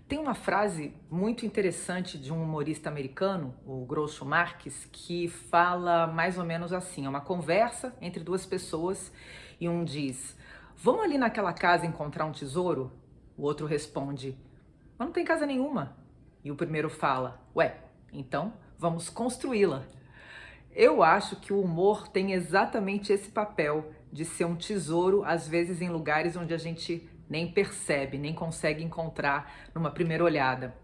Tem uma frase muito interessante de um humorista americano, o Groucho Marx, que fala mais ou menos assim: é uma conversa entre duas pessoas e um diz: vamos ali naquela casa encontrar um tesouro? O outro responde: mas não tem casa nenhuma. E o primeiro fala: ué, então vamos construí-la. Eu acho que o humor tem exatamente esse papel de ser um tesouro, às vezes em lugares onde a gente nem percebe, nem consegue encontrar numa primeira olhada.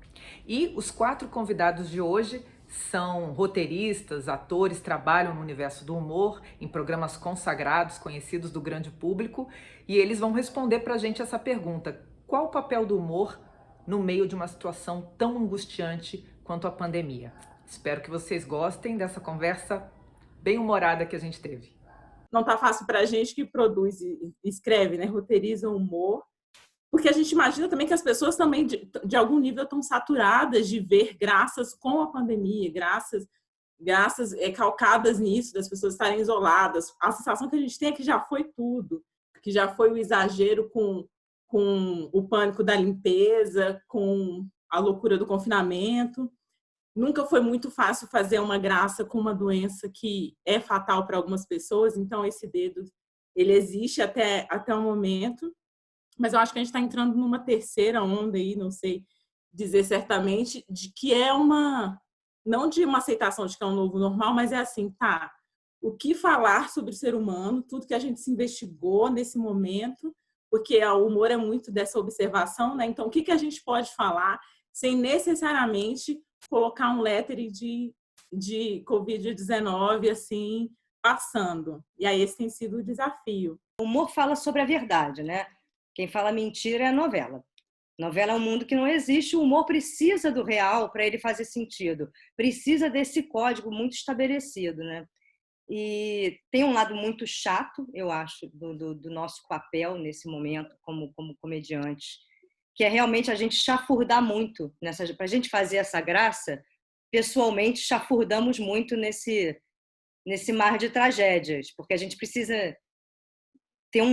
E os 4 convidados de hoje são roteiristas, atores, trabalham no universo do humor, em programas consagrados, conhecidos do grande público, e eles vão responder pra gente essa pergunta: qual o papel do humor no meio de uma situação tão angustiante quanto a pandemia? Espero que vocês gostem dessa conversa bem humorada que a gente teve. Não tá fácil para a gente que produz e escreve, né? Roteiriza o humor, porque a gente imagina também que as pessoas também, de algum nível, estão saturadas de ver graças com a pandemia, graças calcadas nisso, das pessoas estarem isoladas. A sensação que a gente tem é que já foi tudo, que já foi o exagero com o pânico da limpeza, com a loucura do confinamento. Nunca foi muito fácil fazer uma graça com uma doença que é fatal para algumas pessoas, então esse dedo ele existe até o momento, mas eu acho que a gente está entrando numa terceira onda aí, não sei dizer certamente, de que é não de uma aceitação de que é um novo normal, mas é assim, tá, o que falar sobre o ser humano, tudo que a gente se investigou nesse momento, porque o humor é muito dessa observação, né? Então, o que a gente pode falar sem necessariamente colocar um lettering de Covid-19, assim, passando. E aí esse tem sido o desafio. O humor fala sobre a verdade, né? Quem fala mentira é a novela. Novela é um mundo que não existe, o humor precisa do real para ele fazer sentido. Precisa desse código muito estabelecido, né? E tem um lado muito chato, eu acho, do nosso papel nesse momento como comediantes, que é realmente a gente chafurdar muito. Para a gente fazer essa graça, pessoalmente, chafurdamos muito nesse mar de tragédias, porque a gente precisa ter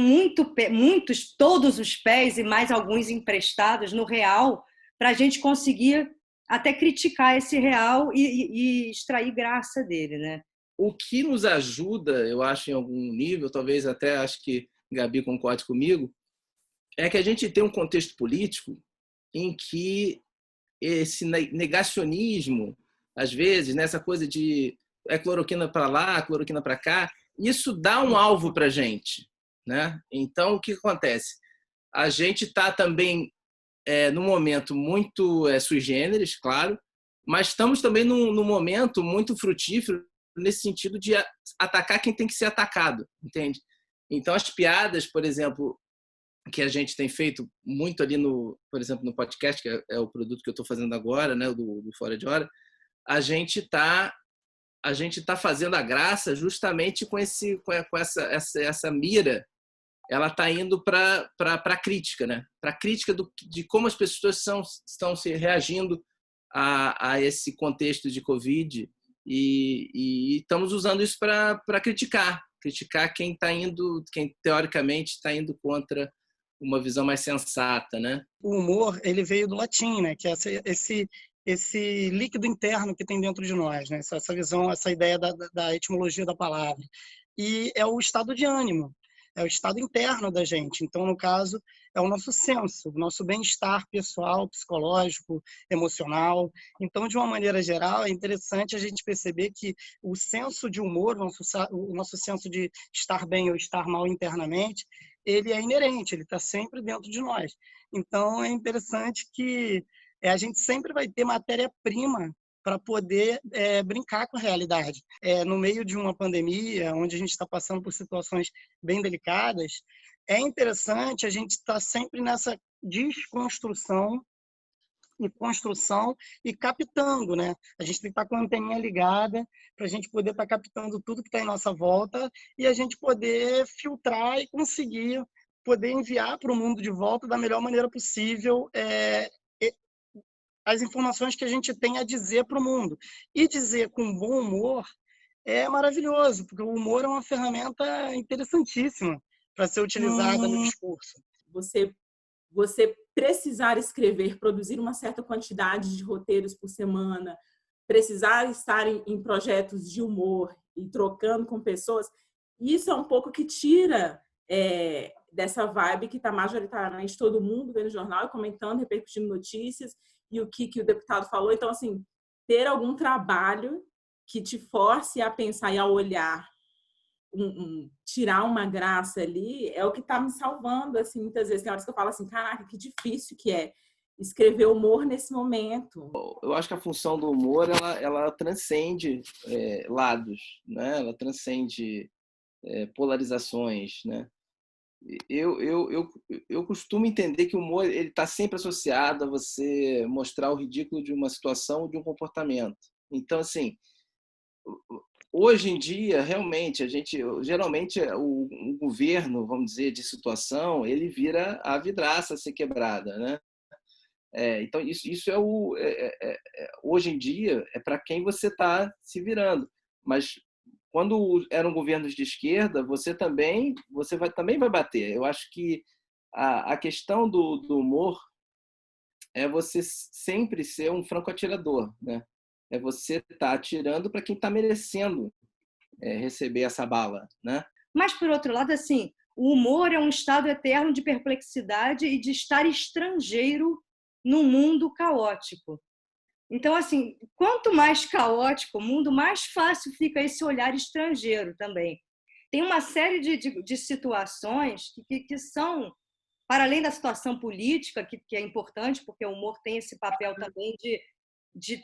todos os pés e mais alguns emprestados no real para a gente conseguir até criticar esse real e extrair graça dele, né? O que nos ajuda, eu acho, em algum nível, talvez até acho que Gabi concorde comigo, é que a gente tem um contexto político em que esse negacionismo, às vezes, nessa coisa de cloroquina para lá, cloroquina para cá, isso dá um alvo para a gente, né? Então, o que acontece? A gente está também num momento muito sui generis, claro, mas estamos também num momento muito frutífero nesse sentido de atacar quem tem que ser atacado, entende? Então, as piadas, por exemplo, que a gente tem feito muito ali por exemplo, no podcast, que é o produto que eu estou fazendo agora, né, do Fora de Hora, a gente tá fazendo a graça justamente com essa mira. Ela está indo para a crítica, né? Para a crítica de como as pessoas estão se reagindo a esse contexto de Covid e estamos usando isso para criticar quem teoricamente está indo contra uma visão mais sensata, né? O humor, ele veio do latim, né? Que é esse líquido interno que tem dentro de nós, né? Essa visão, essa ideia da etimologia da palavra. E é o estado de ânimo, é o estado interno da gente. Então, no caso, é o nosso senso, o nosso bem-estar pessoal, psicológico, emocional. Então, de uma maneira geral, é interessante a gente perceber que o senso de humor, o nosso senso de estar bem ou estar mal internamente, ele é inerente, ele está sempre dentro de nós. Então, é interessante que a gente sempre vai ter matéria-prima para poder brincar com a realidade. No meio de uma pandemia, onde a gente está passando por situações bem delicadas, é interessante a gente estar sempre nessa desconstrução e construção e captando, né? A gente tem que estar com a anteninha ligada para a gente poder estar captando tudo que está em nossa volta e a gente poder filtrar e conseguir poder enviar para o mundo de volta da melhor maneira possível as informações que a gente tem a dizer para o mundo. E dizer com bom humor é maravilhoso, porque o humor é uma ferramenta interessantíssima para ser utilizada no discurso. Você precisar escrever, produzir uma certa quantidade de roteiros por semana, precisar estar em projetos de humor e trocando com pessoas, isso é um pouco que tira dessa vibe que está majoritariamente todo mundo vendo jornal e comentando, repercutindo notícias, e o que o deputado falou. Então, assim, ter algum trabalho que te force a pensar e a olhar, tirar uma graça ali, é o que está me salvando, assim, muitas vezes. Tem horas que eu falo assim, caraca, que difícil que é escrever humor nesse momento. Eu acho que a função do humor, ela transcende lados, né? Ela transcende polarizações, né? Eu costumo entender que o humor ele está sempre associado a você mostrar o ridículo de uma situação ou de um comportamento. Então, assim, hoje em dia, realmente, geralmente o governo, vamos dizer, de situação, ele vira a vidraça a ser quebrada, né? Então, isso hoje em dia é para quem você está se virando. Mas quando eram governos de esquerda, você também vai bater. Eu acho que a questão do humor é você sempre ser um franco-atirador, né? É você estar atirando para quem está merecendo receber essa bala, né? Mas, por outro lado, assim, o humor é um estado eterno de perplexidade e de estar estrangeiro num mundo caótico. Então, assim, quanto mais caótico o mundo, mais fácil fica esse olhar estrangeiro também. Tem uma série de situações que são, para além da situação política, que é importante, porque o humor tem esse papel também de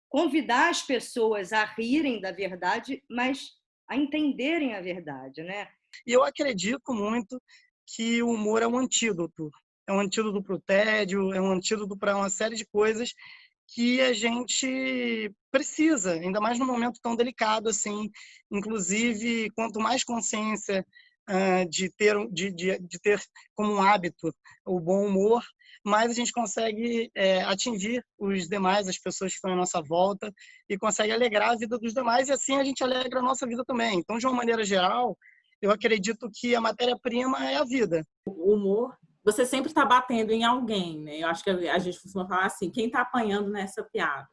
convidar as pessoas a rirem da verdade, mas a entenderem a verdade, né? E eu acredito muito que o humor é um antídoto. É um antídoto para o tédio, é um antídoto para uma série de coisas que a gente precisa, ainda mais num momento tão delicado assim. Inclusive, quanto mais consciência de ter como um hábito o bom humor, mais a gente consegue atingir os demais, as pessoas que estão à nossa volta, e consegue alegrar a vida dos demais, e assim a gente alegra a nossa vida também. Então, de uma maneira geral, eu acredito que a matéria-prima é a vida. O humor, você sempre está batendo em alguém, né? Eu acho que a gente costuma falar assim, quem está apanhando nessa piada?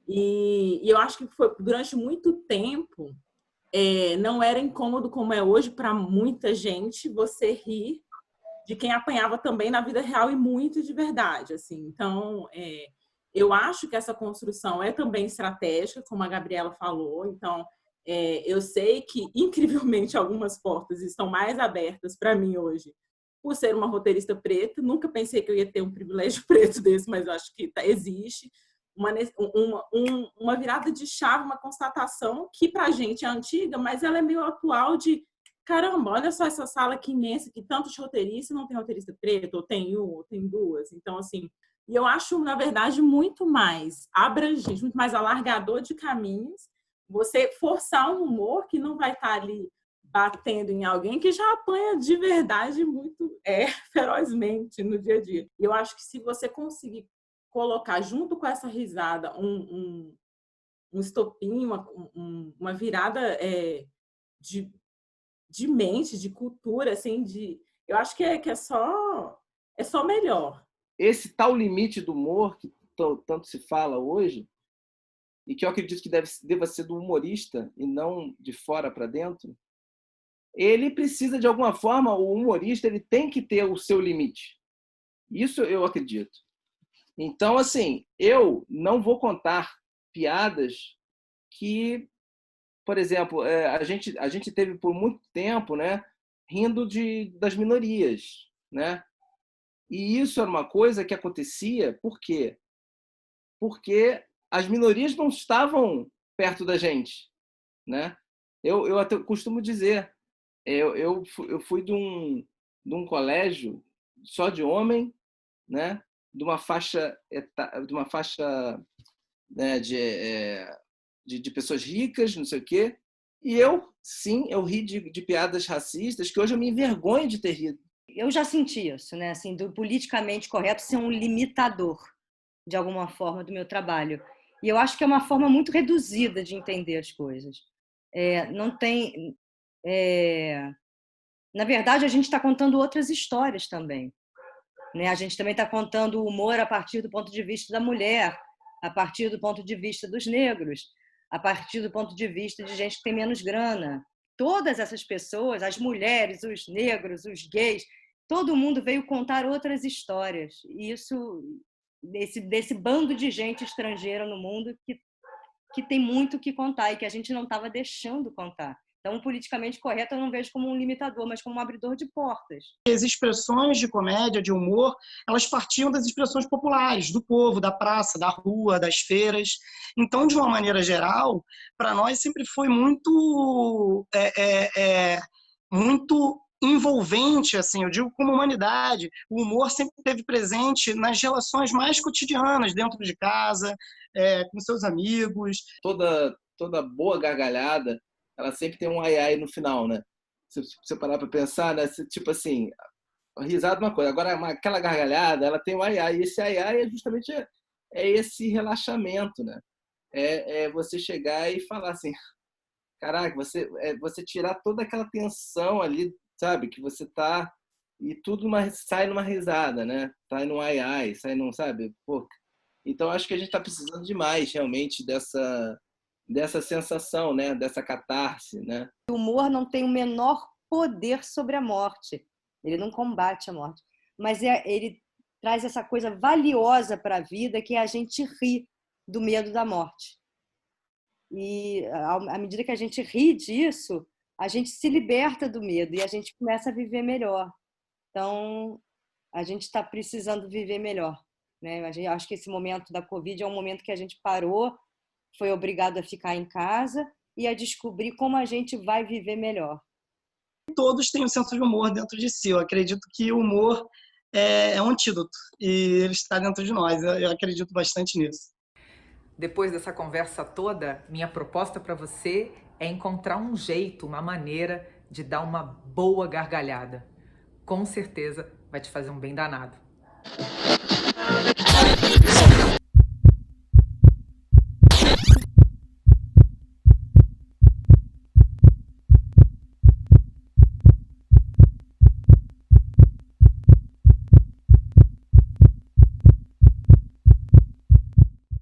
E eu acho que foi durante muito tempo, não era incômodo como é hoje para muita gente você rir de quem apanhava também na vida real e muito de verdade, assim. Então, eu acho que essa construção é também estratégica, como a Gabriela falou. Então, eu sei que, incrivelmente, algumas portas estão mais abertas para mim hoje, por ser uma roteirista preta. Nunca pensei que eu ia ter um privilégio preto desse, mas eu acho que existe uma virada de chave, uma constatação que para a gente é antiga, mas ela é meio atual de caramba, olha só essa sala aqui imensa, que tantos roteiristas, não tem roteirista preto, ou tem um, ou tem duas. Então, assim, e eu acho, na verdade, muito mais abrangente, muito mais alargador de caminhos, você forçar um humor que não vai estar ali batendo em alguém que já apanha de verdade muito ferozmente no dia a dia. E eu acho que se você conseguir colocar junto com essa risada um estopim, uma virada de mente, de cultura, assim, eu acho que é só melhor. Esse tal limite do humor que tanto se fala hoje, e que eu acredito que deva ser do humorista e não de fora para dentro, ele precisa, de alguma forma, o humorista ele tem que ter o seu limite. Isso eu acredito. Então, assim, eu não vou contar piadas que, por exemplo, a gente teve por muito tempo, né, rindo das minorias, né? E isso era uma coisa que acontecia, por quê? Porque as minorias não estavam perto da gente, né? Eu até costumo dizer, eu fui de um colégio só de homem, né? De uma faixa, né, de pessoas ricas, não sei o quê. E eu ri de piadas racistas que hoje eu me envergonho de ter rido. Eu já senti isso, né? Assim, do politicamente correto ser um limitador, de alguma forma, do meu trabalho. E eu acho que é uma forma muito reduzida de entender as coisas. Não tem... Na verdade, a gente está contando outras histórias também, né? A gente também está contando o humor a partir do ponto de vista da mulher, a partir do ponto de vista dos negros, a partir do ponto de vista de gente que tem menos grana. Todas essas pessoas, as mulheres, os negros, os gays, todo mundo veio contar outras histórias. E isso, desse bando de gente estrangeira no mundo que tem muito o que contar e que a gente não estava deixando contar. Então, o politicamente correto eu não vejo como um limitador, mas como um abridor de portas. As expressões de comédia, de humor, elas partiam das expressões populares, do povo, da praça, da rua, das feiras. Então, de uma maneira geral, para nós sempre foi muito envolvente, assim, eu digo como humanidade. O humor sempre esteve presente nas relações mais cotidianas, dentro de casa, com seus amigos. Toda boa gargalhada, ela sempre tem um ai ai no final, né? Se você parar para pensar, né? Tipo assim, a risada é uma coisa, agora aquela gargalhada, ela tem um ai ai, e esse ai ai é justamente esse relaxamento, né? É você chegar e falar assim, caraca, você tirar toda aquela tensão ali, sabe? Que você tá e tudo sai numa risada, né? Sai num ai ai, sai num, sabe? Pô. Então acho que a gente está precisando demais realmente dessa sensação, né? Dessa catarse, né? O humor não tem o menor poder sobre a morte. Ele não combate a morte, mas ele traz essa coisa valiosa para a vida, que é a gente rir do medo da morte. E à medida que a gente ri disso, a gente se liberta do medo e a gente começa a viver melhor. Então, a gente está precisando viver melhor, né? Acho que esse momento da Covid é um momento que a gente parou, foi obrigado a ficar em casa e a descobrir como a gente vai viver melhor. Todos têm um senso de humor dentro de si. Eu acredito que o humor é um antídoto e ele está dentro de nós. Eu acredito bastante nisso. Depois dessa conversa toda, minha proposta para você é encontrar um jeito, uma maneira de dar uma boa gargalhada. Com certeza vai te fazer um bem danado.